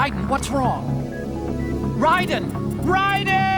Raiden, what's wrong? Raiden! Raiden!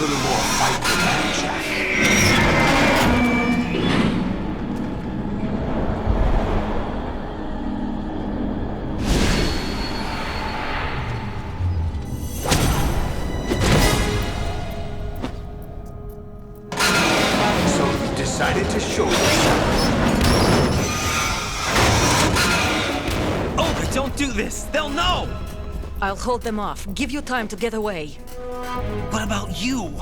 little more fight than that, Jack. So you decided to show yourself. Oh, but don't do this! They'll know! I'll hold them off. Give you time to get away. What about you?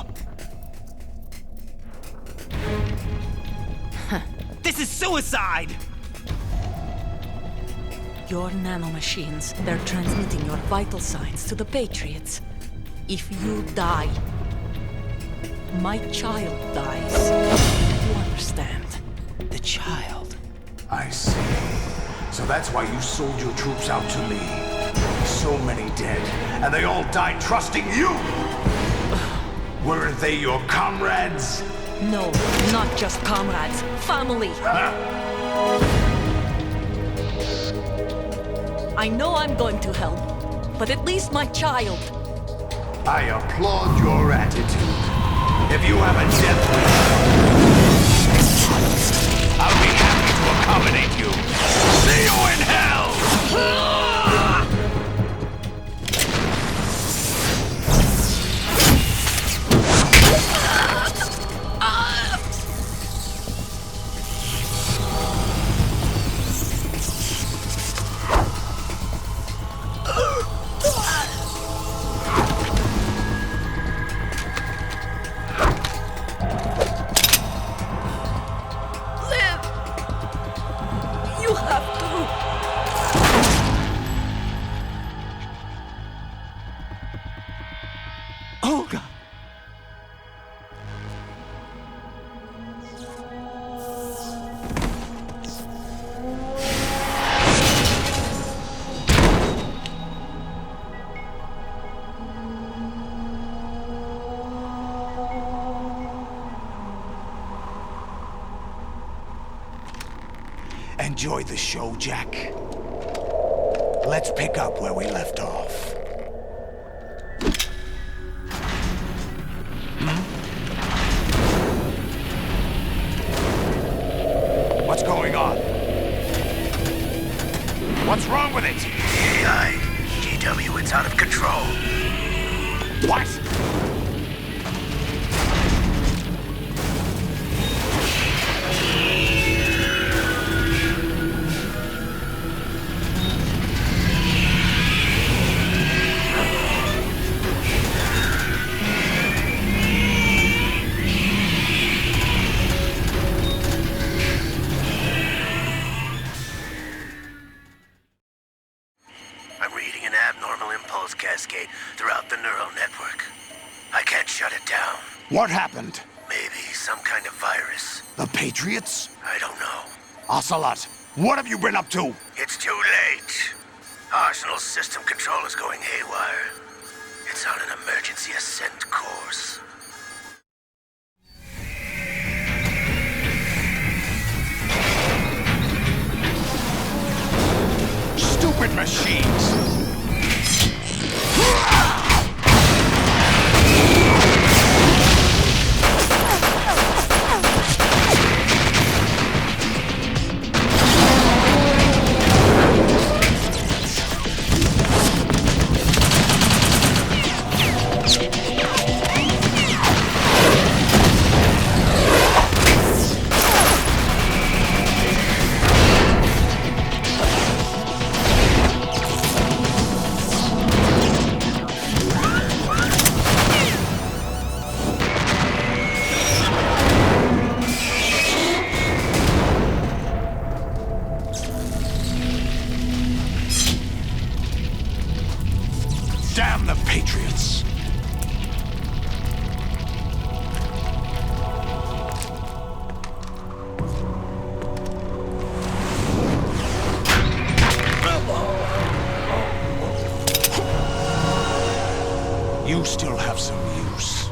This is suicide! Your nanomachines, they're transmitting your vital signs to the Patriots. If you die, my child dies. You understand? The child. I see. So that's why you sold your troops out to me. So many dead, and they all died trusting you! Weren't they your comrades? No, not just comrades. Family. Huh? I know I'm going to help, but at least my child. I applaud your attitude. If you have a death wish, I'll be happy to accommodate you. See you in hell! You have to. Olga! Enjoy the show, Jack. Let's pick up where we left off. What's going on? What's wrong with it? AI, GW, it's out of control. What? I'm reading an abnormal impulse cascade throughout the neural network. I can't shut it down. What happened? Maybe some kind of virus. The Patriots? I don't know. Ocelot, what have you been up to? It's too late. Arsenal's system control is going haywire. It's on an emergency ascent course. Stupid machines! Damn the Patriots! You still have some use.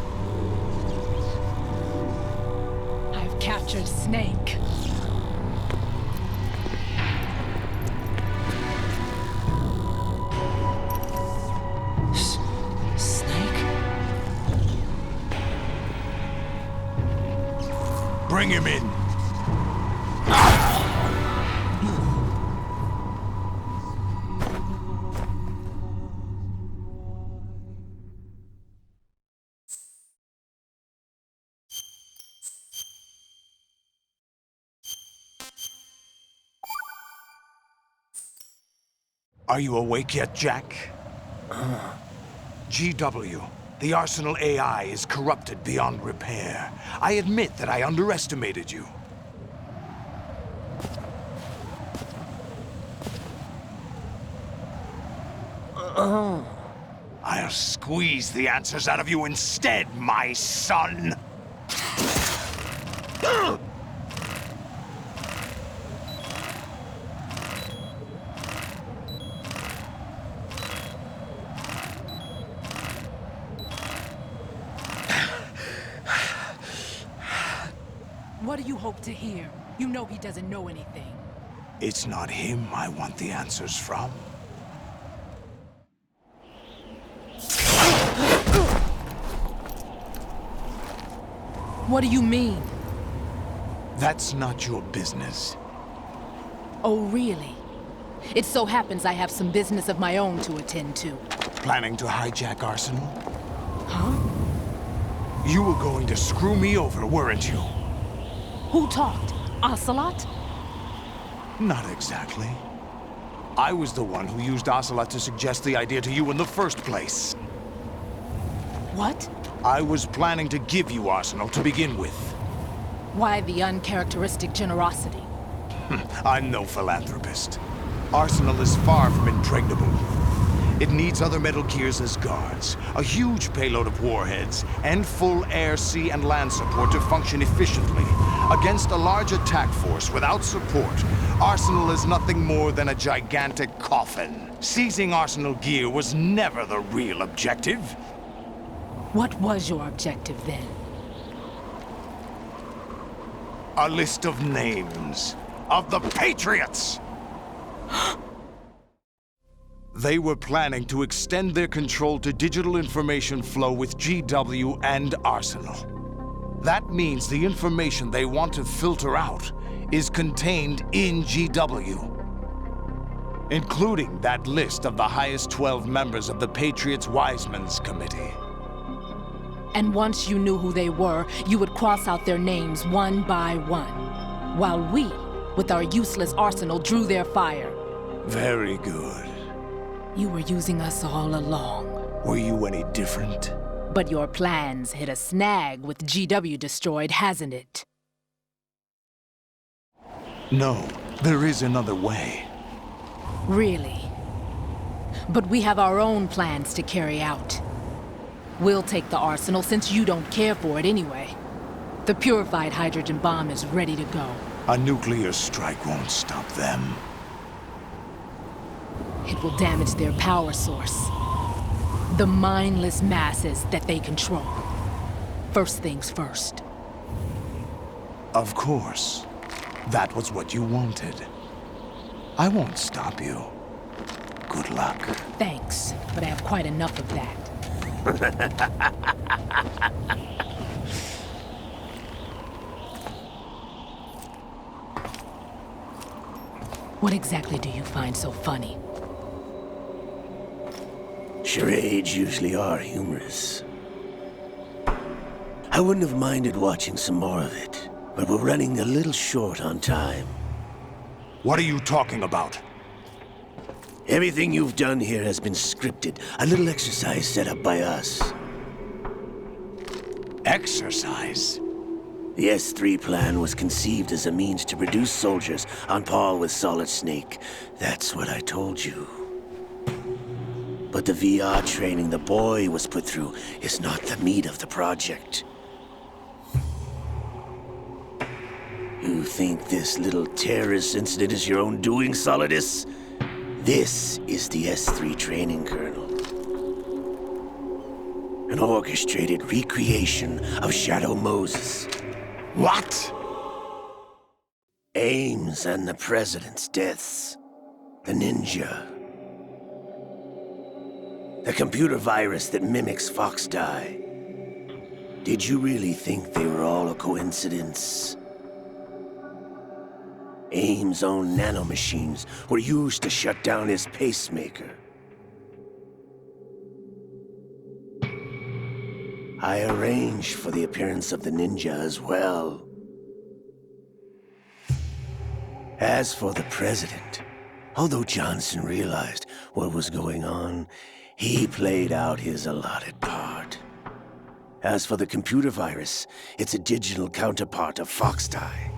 I've captured Snake. Snake? Bring him in. Are you awake yet, Jack? GW, the Arsenal AI is corrupted beyond repair. I admit that I underestimated you. I'll squeeze the answers out of you instead, my son! What do you hope to hear? You know he doesn't know anything. It's not him I want the answers from. What do you mean? That's not your business. Oh, really? It so happens I have some business of my own to attend to. Planning to hijack Arsenal? Huh? You were going to screw me over, weren't you? Who talked? Ocelot? Not exactly. I was the one who used Ocelot to suggest the idea to you in the first place. What? I was planning to give you Arsenal to begin with. Why the uncharacteristic generosity? I'm no philanthropist. Arsenal is far from impregnable. It needs other Metal Gears as guards, a huge payload of warheads, and full air, sea, and land support to function efficiently. Against a large attack force without support, Arsenal is nothing more than a gigantic coffin. Seizing Arsenal gear was never the real objective. What was your objective then? A list of names of the Patriots! They were planning to extend their control to digital information flow with GW and Arsenal. That means the information they want to filter out is contained in GW, including that list of the highest 12 members of the Patriots Wiseman's Committee. And once you knew who they were, you would cross out their names one by one, while we, with our useless arsenal, drew their fire. Very good. You were using us all along. Were you any different? But your plans hit a snag with GW destroyed, hasn't it? No, there is another way. Really? But we have our own plans to carry out. We'll take the arsenal since you don't care for it anyway. The purified hydrogen bomb is ready to go. A nuclear strike won't stop them. It will damage their power source. The mindless masses that they control. First things first. Of course. That was what you wanted. I won't stop you. Good luck. Thanks, but I have quite enough of that. What exactly do you find so funny? Charades usually are humorous. I wouldn't have minded watching some more of it, but we're running a little short on time. What are you talking about? Everything you've done here has been scripted, a little exercise set up by us. Exercise? The S3 plan was conceived as a means to produce soldiers on par with Solid Snake. That's what I told you. But the VR training the boy was put through is not the meat of the project. You think this little terrorist incident is your own doing, Solidus? This is the S3 training kernel. An orchestrated recreation of Shadow Moses. What? Ames and the President's deaths. The ninja. The computer virus that mimics Fox Die. Did you really think they were all a coincidence? AIM's own nanomachines were used to shut down his pacemaker. I arranged for the appearance of the ninja as well. As for the president, although Johnson realized what was going on, he played out his allotted part. As for the computer virus, it's a digital counterpart of Foxdie.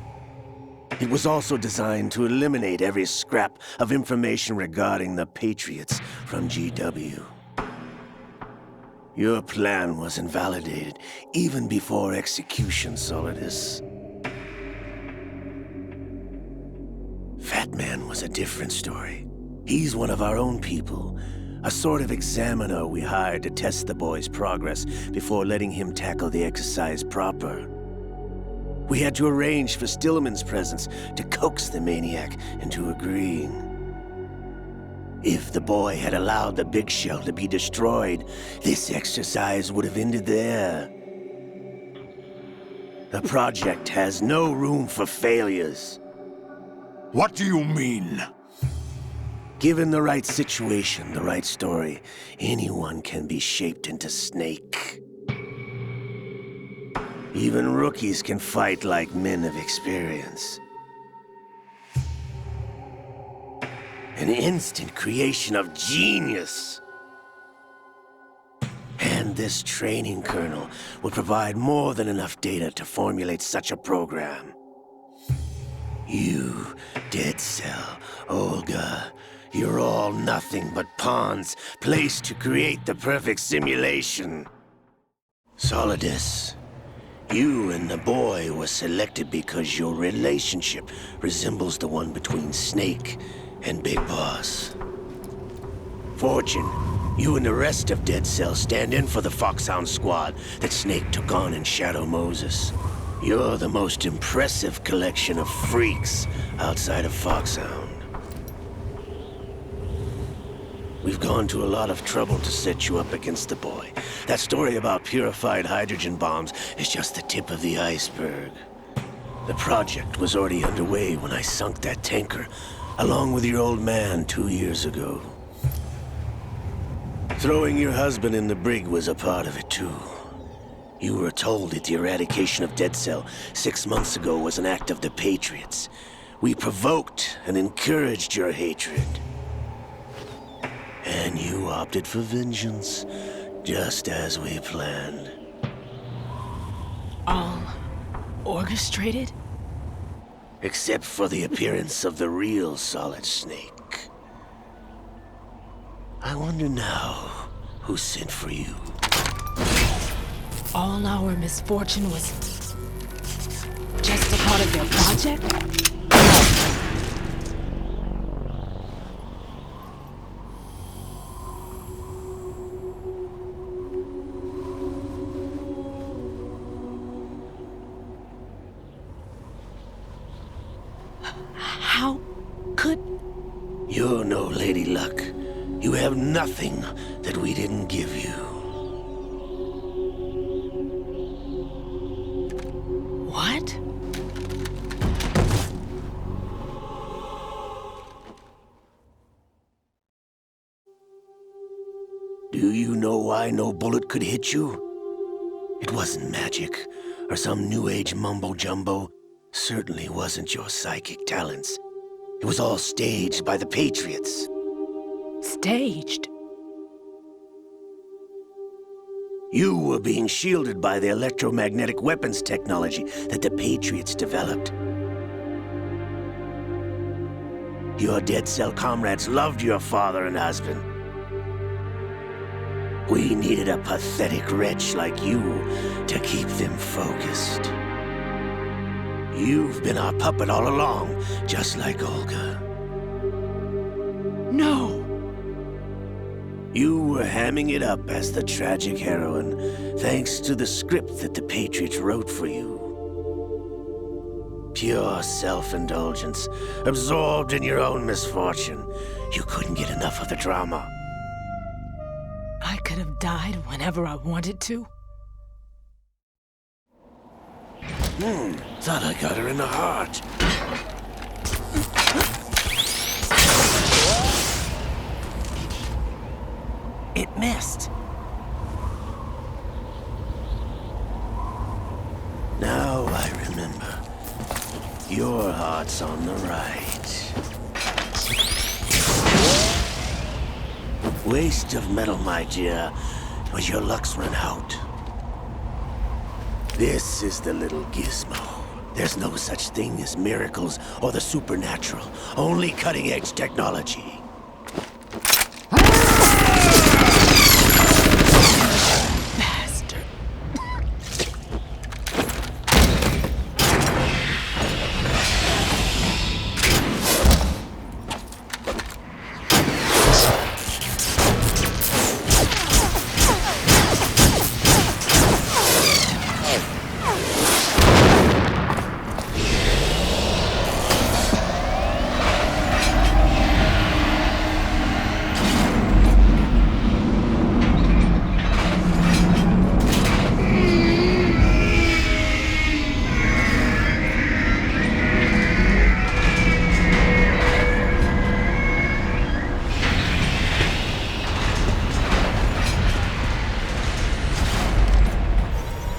It was also designed to eliminate every scrap of information regarding the Patriots from GW. Your plan was invalidated even before execution, Solidus. Fat Man was a different story. He's one of our own people, a sort of examiner we hired to test the boy's progress before letting him tackle the exercise proper. We had to arrange for Stillman's presence to coax the maniac into agreeing. If the boy had allowed the big shell to be destroyed, this exercise would have ended there. The project has no room for failures. What do you mean? Given the right situation, the right story, anyone can be shaped into Snake. Even rookies can fight like men of experience. An instant creation of genius. And this training kernel would provide more than enough data to formulate such a program. You, Dead Cell, Olga, you're all nothing but pawns placed to create the perfect simulation. Solidus, you and the boy were selected because your relationship resembles the one between Snake and Big Boss. Fortune, you and the rest of Dead Cell stand in for the Foxhound squad that Snake took on in Shadow Moses. You're the most impressive collection of freaks outside of Foxhound. We've gone to a lot of trouble to set you up against the boy. That story about purified hydrogen bombs is just the tip of the iceberg. The project was already underway when I sunk that tanker, along with your old man 2 years ago. Throwing your husband in the brig was a part of it too. You were told that the eradication of Dead Cell 6 months ago was an act of the Patriots. We provoked and encouraged your hatred. And you opted for vengeance, just as we planned. All orchestrated? Except for the appearance of the real Solid Snake. I wonder now who sent for you. All our misfortune was just a part of their project? How could... You're no Lady Luck. You have nothing that we didn't give you. What? Do you know why no bullet could hit you? It wasn't magic, or some new age mumbo-jumbo. Certainly wasn't your psychic talents. It was all staged by the Patriots. Staged? You were being shielded by the electromagnetic weapons technology that the Patriots developed. Your Dead Cell comrades loved your father and husband. We needed a pathetic wretch like you to keep them focused. You've been our puppet all along, just like Olga. No! You were hamming it up as the tragic heroine, thanks to the script that the Patriots wrote for you. Pure self-indulgence, absorbed in your own misfortune. You couldn't get enough of the drama. I could have died whenever I wanted to. Thought I got her in the heart. missed. Now I remember. Your heart's on the right. Waste of metal, my dear, but your luck's run out. This is the little gizmo. There's no such thing as miracles or the supernatural, only cutting-edge technology. Bastard.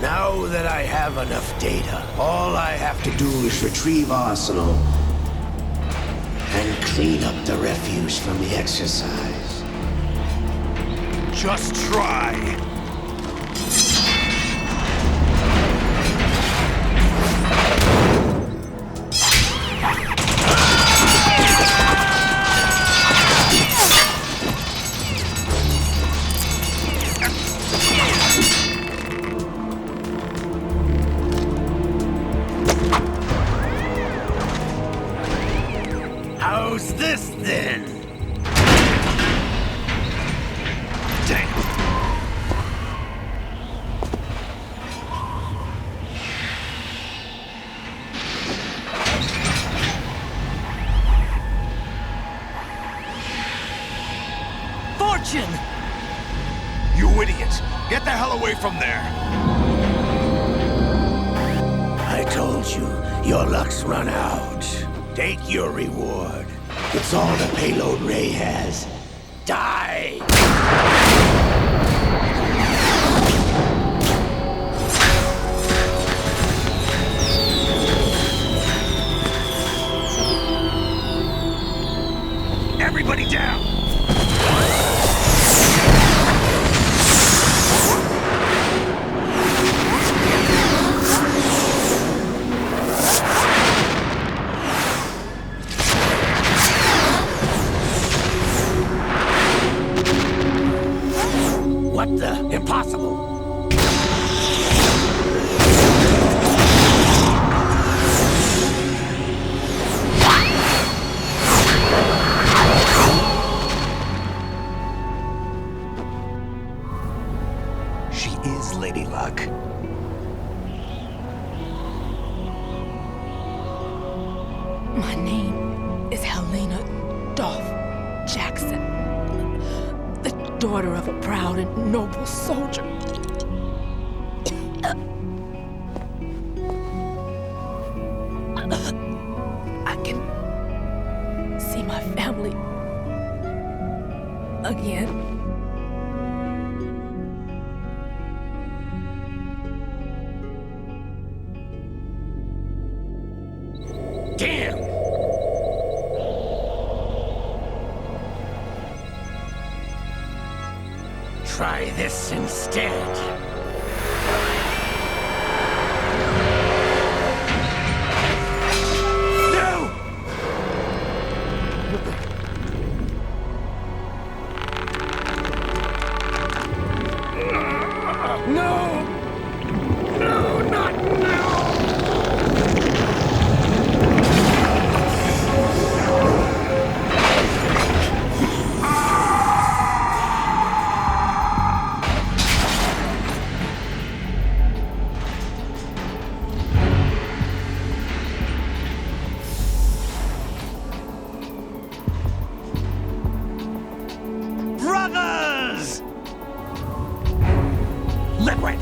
Now that I have enough data, all I have to do is retrieve Arsenal and clean up the refuse from the exercise. Just try. How's this then? Damn. Fortune! You idiot! Get the hell away from there! I told you, your luck's run out. Take your reward. It's all the payload Ray has. Die! Everybody down! What the? Impossible! She is Lady Luck. My name is Helena Dolph Jackson, the daughter of a proud and noble soldier. I can see my family again. Damn! Try this instead. No! No! No, not now! Brothers! Liquid!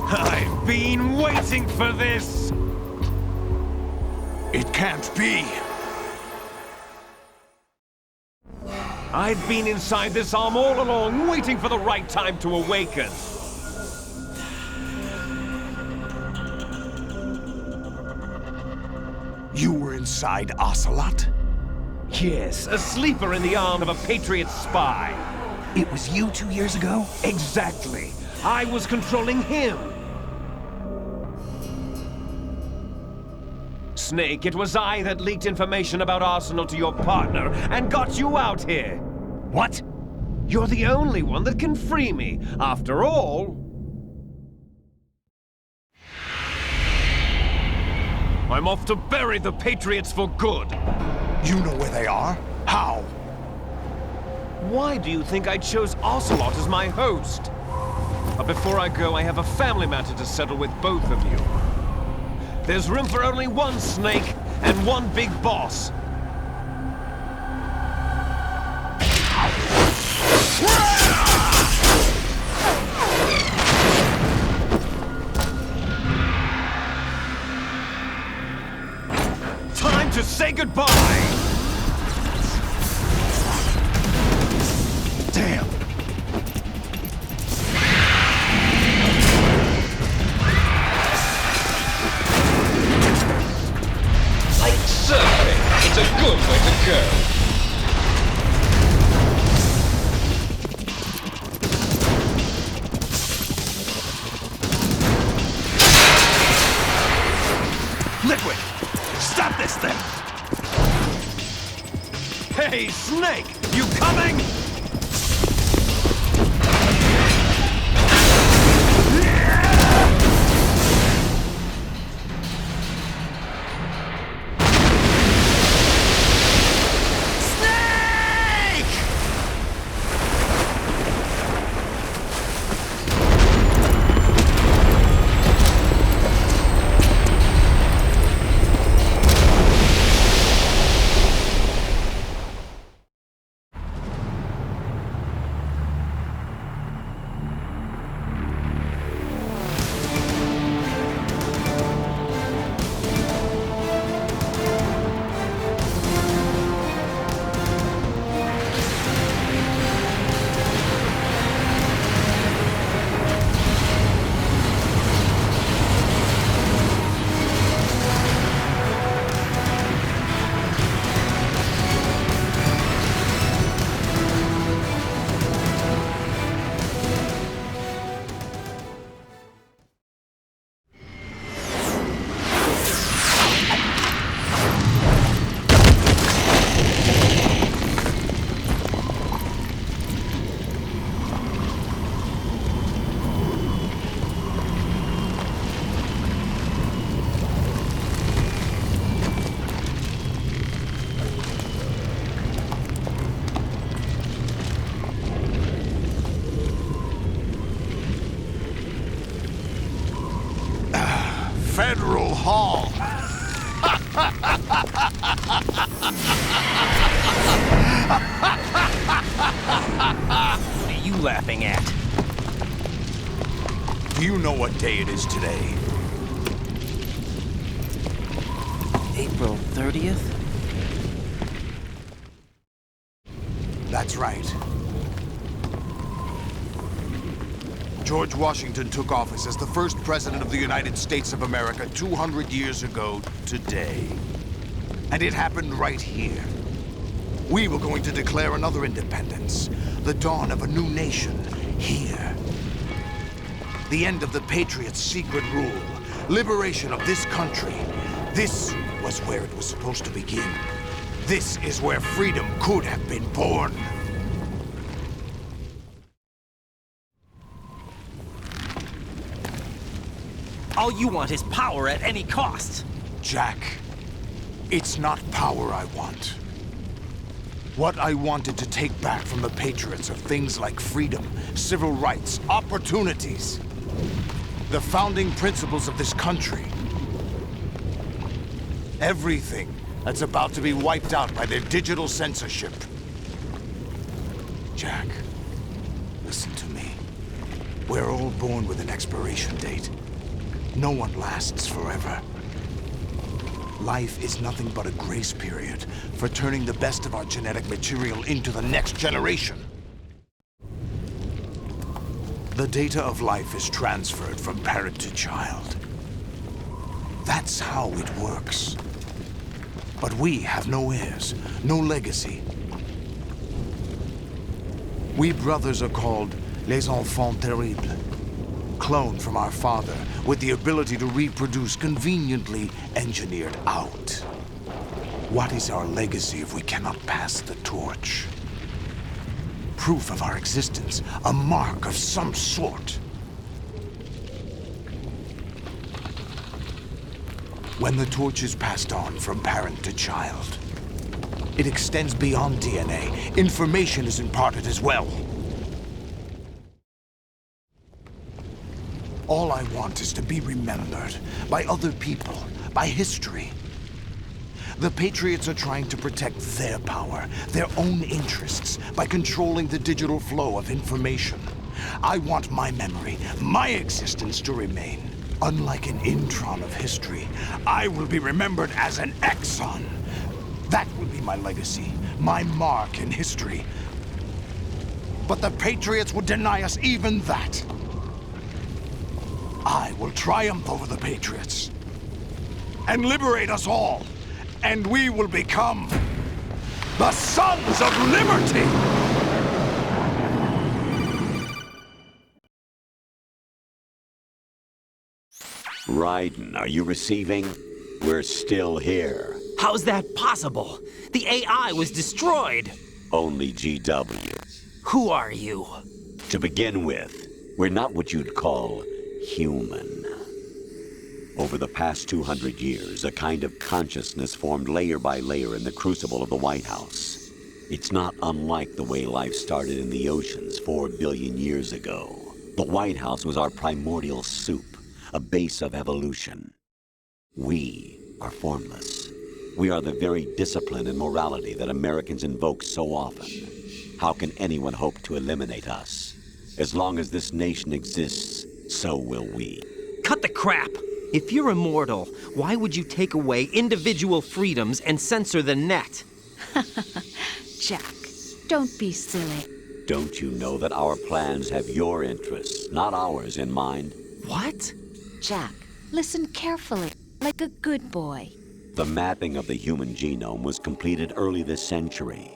I've been waiting for this! It can't be! I've been inside this arm all along, waiting for the right time to awaken. You were inside Ocelot? Yes, a sleeper in the arm of a Patriot spy. It was you 2 years ago? Exactly. I was controlling him. Snake, it was I that leaked information about Arsenal to your partner and got you out here. What? You're the only one that can free me. After all... I'm off to bury the Patriots for good. You know where they are? How? Why do you think I chose Ocelot as my host? But before I go, I have a family matter to settle with both of you. There's room for only one Snake and one big boss. Time to say goodbye! Damn! Like surfing, it's a good way to go. Liquid! Stop this thing! Hey, Snake! You coming? Federal Hall. What are you laughing at? Do you know what day it is today? April 30th? That's right. George Washington took office as the first president of the United States of America 200 years ago today. And it happened right here. We were going to declare another independence, the dawn of a new nation, here. The end of the Patriots' secret rule, liberation of this country. This was where it was supposed to begin. This is where freedom could have been born. All you want is power at any cost. Jack, it's not power I want. What I wanted to take back from the Patriots are things like freedom, civil rights, opportunities. The founding principles of this country. Everything that's about to be wiped out by their digital censorship. Jack, listen to me. We're all born with an expiration date. No one lasts forever. Life is nothing but a grace period for turning the best of our genetic material into the next generation. The data of life is transferred from parent to child. That's how it works. But we have no heirs, no legacy. We brothers are called les enfants terribles. Cloned from our father, with the ability to reproduce conveniently engineered out. What is our legacy if we cannot pass the torch? Proof of our existence, a mark of some sort. When the torch is passed on from parent to child, it extends beyond DNA. Information is imparted as well. All I want is to be remembered by other people, by history. The Patriots are trying to protect their power, their own interests, by controlling the digital flow of information. I want my memory, my existence to remain. Unlike an intron of history, I will be remembered as an exon. That will be my legacy, my mark in history. But the Patriots would deny us even that. I will triumph over the Patriots and liberate us all, and we will become the Sons of Liberty! Raiden, are you receiving? We're still here. How's that possible? The AI was destroyed. Only GW. Who are you? To begin with, we're not what you'd call human. Over the past 200 years, a kind of consciousness formed layer by layer in the crucible of the White House. It's not unlike the way life started in the oceans 4 billion years ago. The White House was our primordial soup, a base of evolution. We are formless. We are the very discipline and morality that Americans invoke so often. How can anyone hope to eliminate us? As long as this nation exists, so will we. Cut the crap! If you're immortal, why would you take away individual freedoms and censor the net? Jack, don't be silly. Don't you know that our plans have your interests, not ours, in mind? What? Jack, listen carefully, like a good boy. The mapping of the human genome was completed early this century.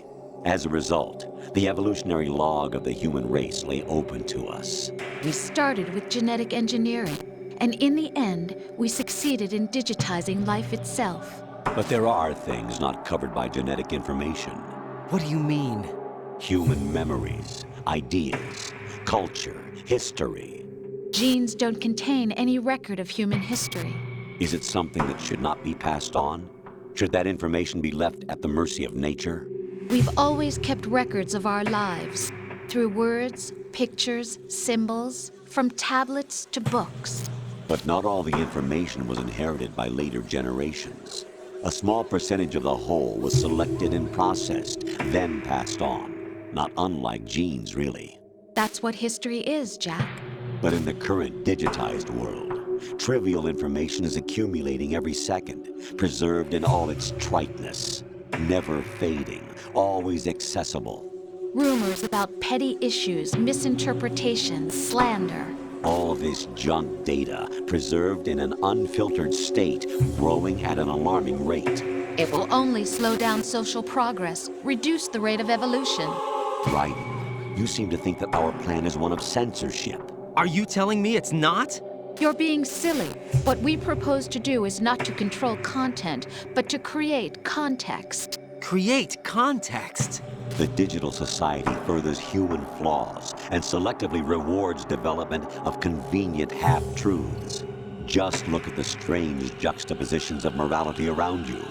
As a result, the evolutionary log of the human race lay open to us. We started with genetic engineering, and in the end, we succeeded in digitizing life itself. But there are things not covered by genetic information. What do you mean? Human memories, ideas, culture, history. Genes don't contain any record of human history. Is it something that should not be passed on? Should that information be left at the mercy of nature? We've always kept records of our lives, through words, pictures, symbols, from tablets to books. But not all the information was inherited by later generations. A small percentage of the whole was selected and processed, then passed on. Not unlike genes, really. That's what history is, Jack. But in the current digitized world, trivial information is accumulating every second, preserved in all its triteness, never fading, always accessible. Rumors about petty issues, misinterpretations, slander. All this junk data, preserved in an unfiltered state, growing at an alarming rate. It will only slow down social progress, reduce the rate of evolution. Right. You seem to think that our plan is one of censorship. Are you telling me it's not? You're being silly. What we propose to do is not to control content, but to create context. Create context? The digital society furthers human flaws and selectively rewards development of convenient half-truths. Just look at the strange juxtapositions of morality around you.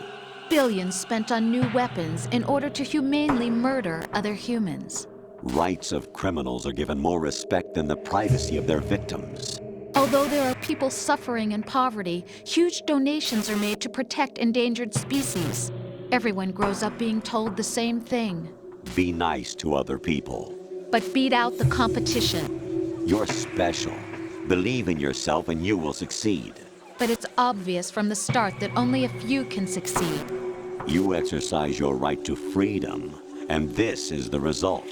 Billions spent on new weapons in order to humanely murder other humans. Rights of criminals are given more respect than the privacy of their victims. Although there are people suffering in poverty, huge donations are made to protect endangered species. Everyone grows up being told the same thing. Be nice to other people. But beat out the competition. You're special. Believe in yourself and you will succeed. But it's obvious from the start that only a few can succeed. You exercise your right to freedom, and this is the result.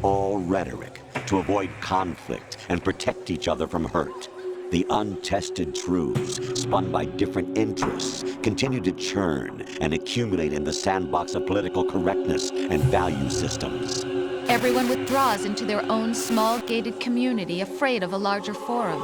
All rhetoric to avoid conflict and protect each other from hurt. The untested truths, spun by different interests, continue to churn and accumulate in the sandbox of political correctness and value systems. Everyone withdraws into their own small gated community, afraid of a larger forum.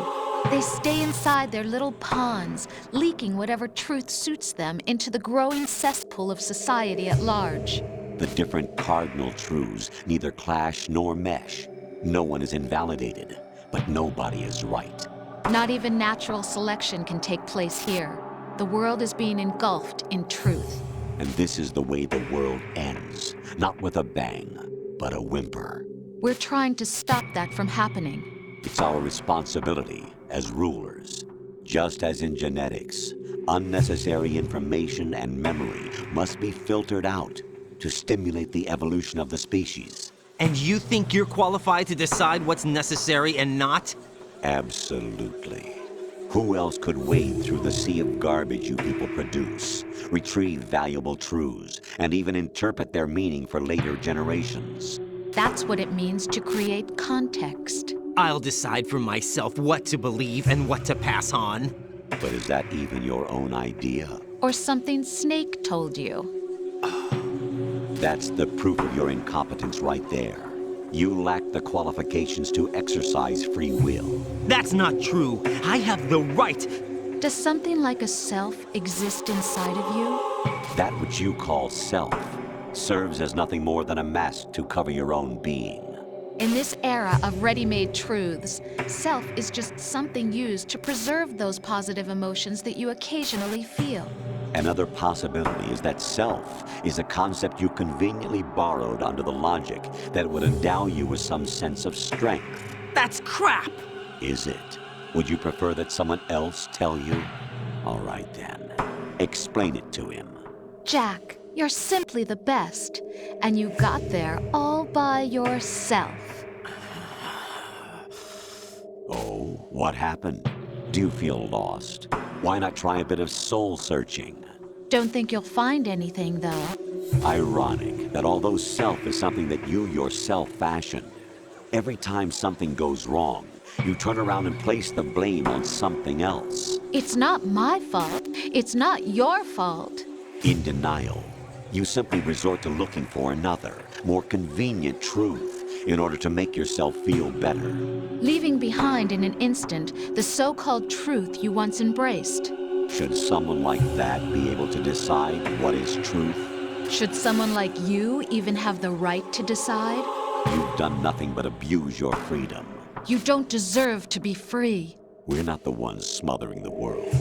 They stay inside their little ponds, leaking whatever truth suits them into the growing cesspool of society at large. The different cardinal truths neither clash nor mesh. No one is invalidated, but nobody is right. Not even natural selection can take place here. The world is being engulfed in truth. And this is the way the world ends. Not with a bang, but a whimper. We're trying to stop that from happening. It's our responsibility as rulers. Just as in genetics, unnecessary information and memory must be filtered out to stimulate the evolution of the species. And you think you're qualified to decide what's necessary and not? Absolutely. Who else could wade through the sea of garbage you people produce, retrieve valuable truths, and even interpret their meaning for later generations? That's what it means to create context. I'll decide for myself what to believe and what to pass on. But is that even your own idea? Or something Snake told you. That's the proof of your incompetence right there. You lack the qualifications to exercise free will. That's not true. I have the right. Does something like a self exist inside of you? That which you call self serves as nothing more than a mask to cover your own being. In this era of ready-made truths, self is just something used to preserve those positive emotions that you occasionally feel. Another possibility is that self is a concept you conveniently borrowed under the logic that would endow you with some sense of strength. That's crap! Is it? Would you prefer that someone else tell you? All right then. Explain it to him. Jack, you're simply the best, and you got there all by yourself. Oh, what happened? Do you feel lost? Why not try a bit of soul searching? Don't think you'll find anything, though. Ironic that although self is something that you yourself fashioned, every time something goes wrong, you turn around and place the blame on something else. It's not my fault. It's not your fault. In denial, you simply resort to looking for another, more convenient truth in order to make yourself feel better. Leaving behind in an instant the so-called truth you once embraced. Should someone like that be able to decide what is truth? Should someone like you even have the right to decide? You've done nothing but abuse your freedom. You don't deserve to be free. We're not the ones smothering the world.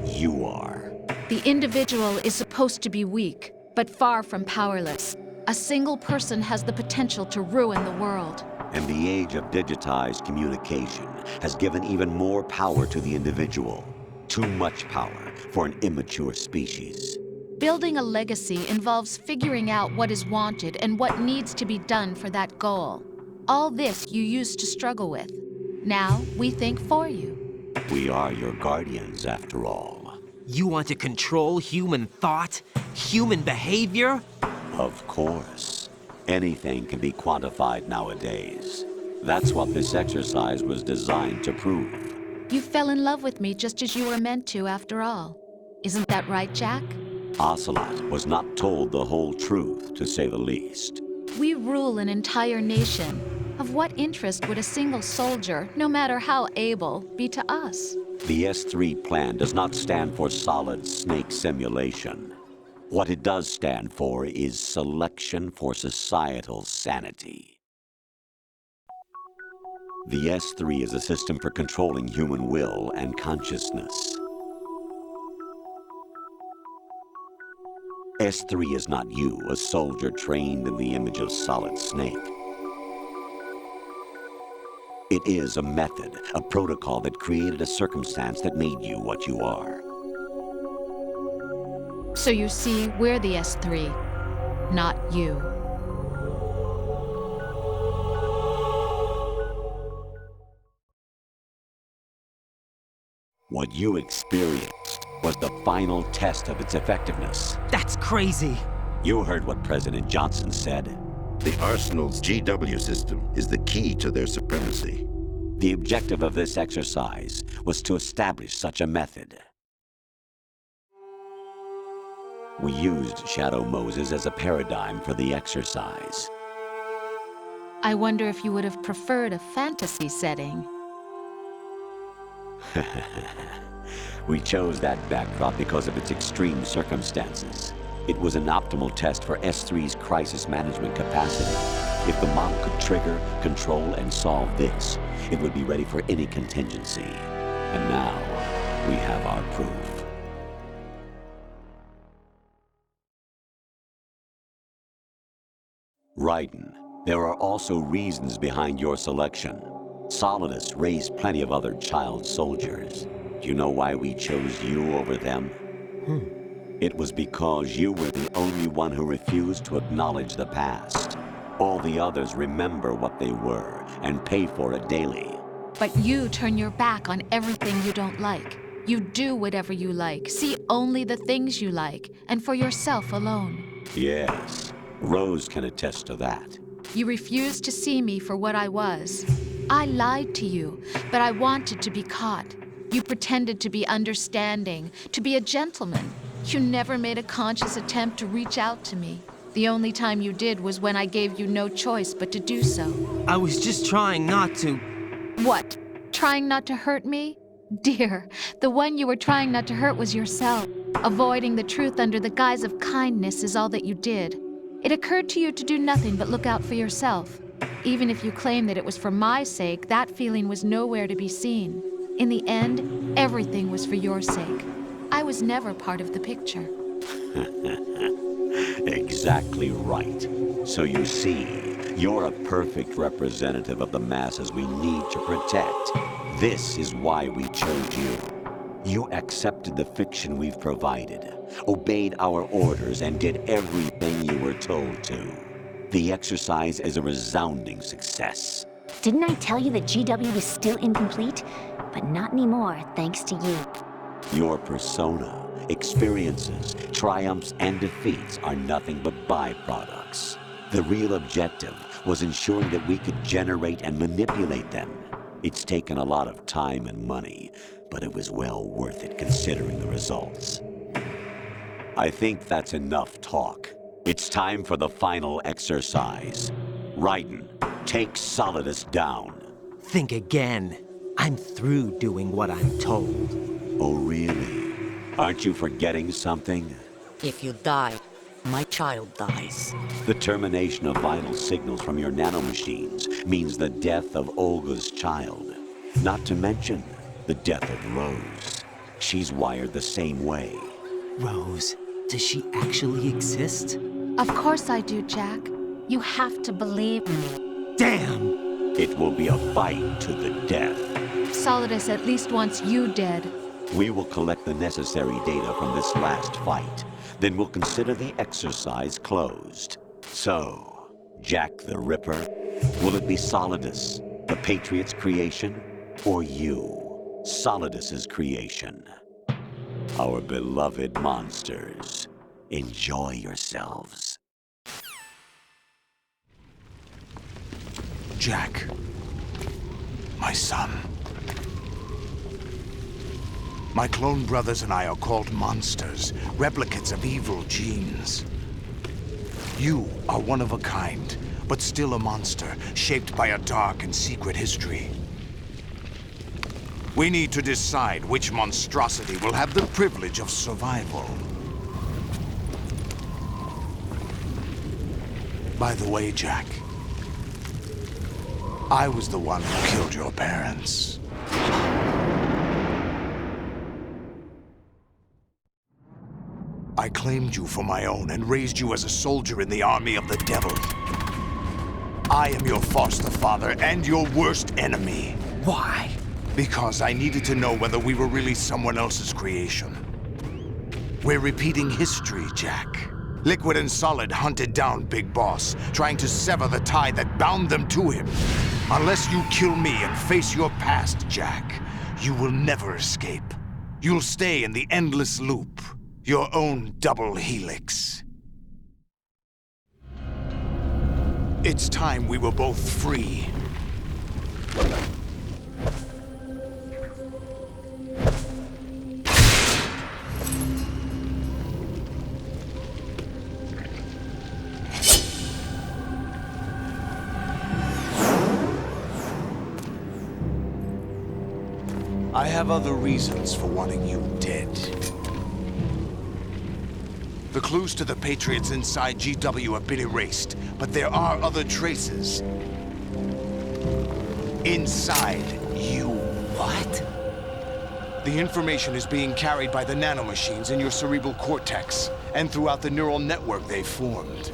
You are. The individual is supposed to be weak, but far from powerless. A single person has the potential to ruin the world. And the age of digitized communication has given even more power to the individual. Too much power for an immature species. Building a legacy involves figuring out what is wanted and what needs to be done for that goal. All this you used to struggle with. Now we think for you. We are your guardians, after all. You want to control human thought? Human behavior? Of course. Anything can be quantified nowadays. That's what this exercise was designed to prove. You fell in love with me just as you were meant to, after all. Isn't that right, Jack? Ocelot was not told the whole truth, to say the least. We rule an entire nation. Of what interest would a single soldier, no matter how able, be to us? The S3 plan does not stand for solid snake simulation. What it does stand for is selection for societal sanity. The S3 is a system for controlling human will and consciousness. S3 is not you, a soldier trained in the image of Solid Snake. It is a method, a protocol that created a circumstance that made you what you are. So you see, we're the S3, not you. What you experienced was the final test of its effectiveness. That's crazy. You heard what President Johnson said. The Arsenal's GW system is the key to their supremacy. The objective of this exercise was to establish such a method. We used Shadow Moses as a paradigm for the exercise. I wonder if you would have preferred a fantasy setting. We chose that backdrop because of its extreme circumstances. It was an optimal test for S3's crisis management capacity. If the model could trigger, control, and solve this, it would be ready for any contingency. And now, we have our proof. Raiden, there are also reasons behind your selection. Solidus raised plenty of other child soldiers. Do you know why we chose you over them? It was because you were the only one who refused to acknowledge the past. All the others remember what they were and pay for it daily. But you turn your back on everything you don't like. You do whatever you like, see only the things you like, and for yourself alone. Yes, Rose can attest to that. You refused to see me for what I was. I lied to you, but I wanted to be caught. You pretended to be understanding, to be a gentleman. You never made a conscious attempt to reach out to me. The only time you did was when I gave you no choice but to do so. I was just trying not to. What? Trying not to hurt me? Dear, the one you were trying not to hurt was yourself. Avoiding the truth under the guise of kindness is all that you did. It occurred to you to do nothing but look out for yourself. Even if you claim that it was for my sake, that feeling was nowhere to be seen. In the end, everything was for your sake. I was never part of the picture. Exactly right. So you see, you're a perfect representative of the masses we need to protect. This is why we chose you. You accepted the fiction we've provided, obeyed our orders, and did everything you were told to. The exercise is a resounding success. Didn't I tell you that GW was still incomplete? But not anymore, thanks to you. Your persona, experiences, triumphs, and defeats are nothing but byproducts. The real objective was ensuring that we could generate and manipulate them. It's taken a lot of time and money, but it was well worth it considering the results. I think that's enough talk. It's time for the final exercise. Raiden, take Solidus down. Think again. I'm through doing what I'm told. Oh, really? Aren't you forgetting something? If you die, my child dies. The termination of vital signals from your nanomachines means the death of Olga's child. Not to mention the death of Rose. She's wired the same way. Rose, does she actually exist? Of course I do, Jack. You have to believe me. Damn! It will be a fight to the death. Solidus at least wants you dead. We will collect the necessary data from this last fight. Then we'll consider the exercise closed. So, Jack the Ripper, will it be Solidus, the Patriot's creation, or you, Solidus's creation? Our beloved monsters, enjoy yourselves. Jack, my son. My clone brothers and I are called monsters, replicates of evil genes. You are one of a kind, but still a monster, shaped by a dark and secret history. We need to decide which monstrosity will have the privilege of survival. By the way, Jack, I was the one who killed your parents. I claimed you for my own and raised you as a soldier in the army of the devil. I am your foster father and your worst enemy. Why? Because I needed to know whether we were really someone else's creation. We're repeating history, Jack. Liquid and Solid hunted down Big Boss, trying to sever the tie that bound them to him. Unless you kill me and face your past, Jack, you will never escape. You'll stay in the endless loop, your own double helix. It's time we were both free. I have other reasons for wanting you dead. The clues to the Patriots inside GW have been erased, but there are other traces. Inside you. What? The information is being carried by the nanomachines in your cerebral cortex, and throughout the neural network they've formed.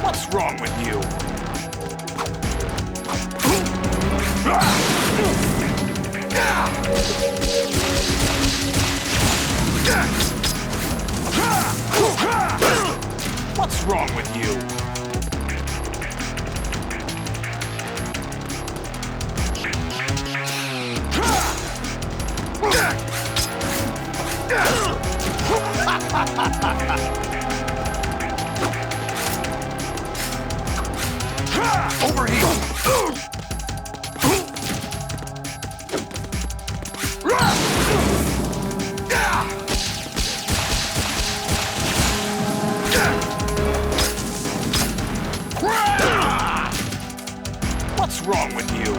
What's wrong with you? What's wrong with you? Over here! What's wrong with you?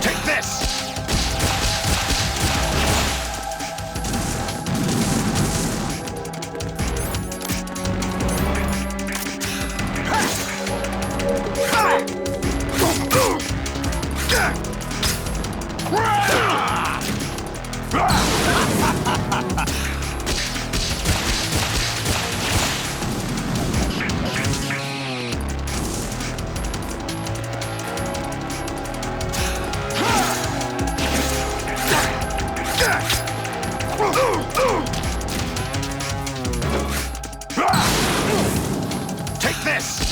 Take this! Take this!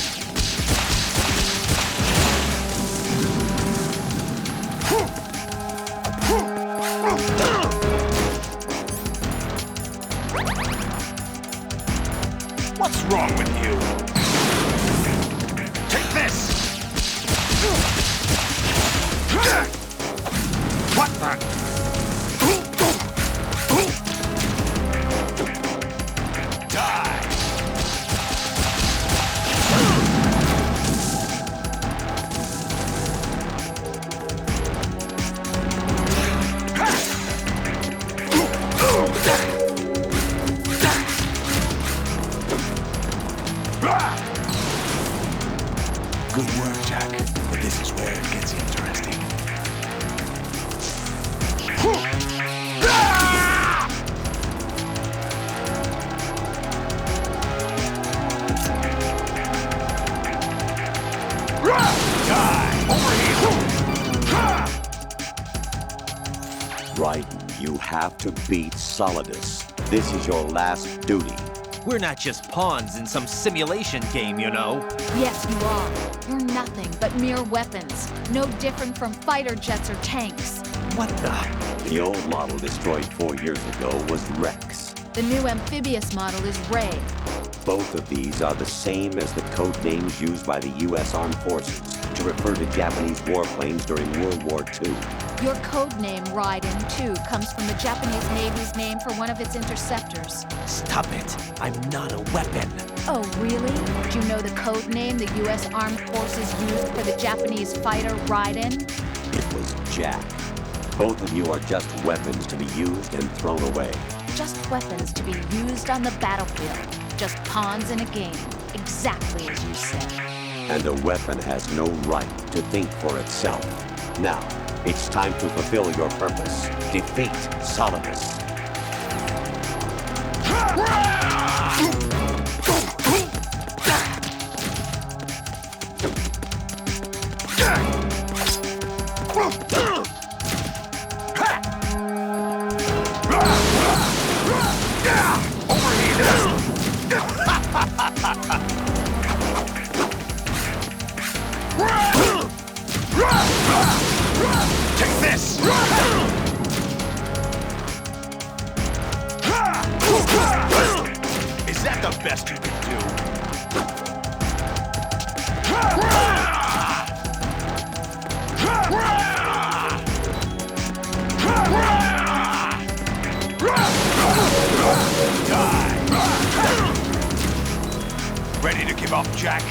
What's wrong with you? Take this! What the? Good work, Jack. But this is where it gets interesting. Raiden, you have to beat Solidus. This is your last duty. We're not just pawns in some simulation game, you know. Yes, you are. You're nothing but mere weapons. No different from fighter jets or tanks. What the? The old model destroyed 4 years ago was Rex. The new amphibious model is Ray. Both of these are the same as the code names used by the U.S. Armed Forces to refer to Japanese warplanes during World War II. Your code name, Raiden, too, comes from the Japanese Navy's name for one of its interceptors. Stop it. I'm not a weapon. Oh, really? Do you know the code name the U.S. Armed Forces used for the Japanese fighter Raiden? It was Jack. Both of you are just weapons to be used and thrown away. Just weapons to be used on the battlefield. Just pawns in a game. Exactly as you said. And a weapon has no right to think for itself. Now, it's time to fulfill your purpose. Defeat Solidus. Take this! Is that the best you can do? Ready to give up, Jack?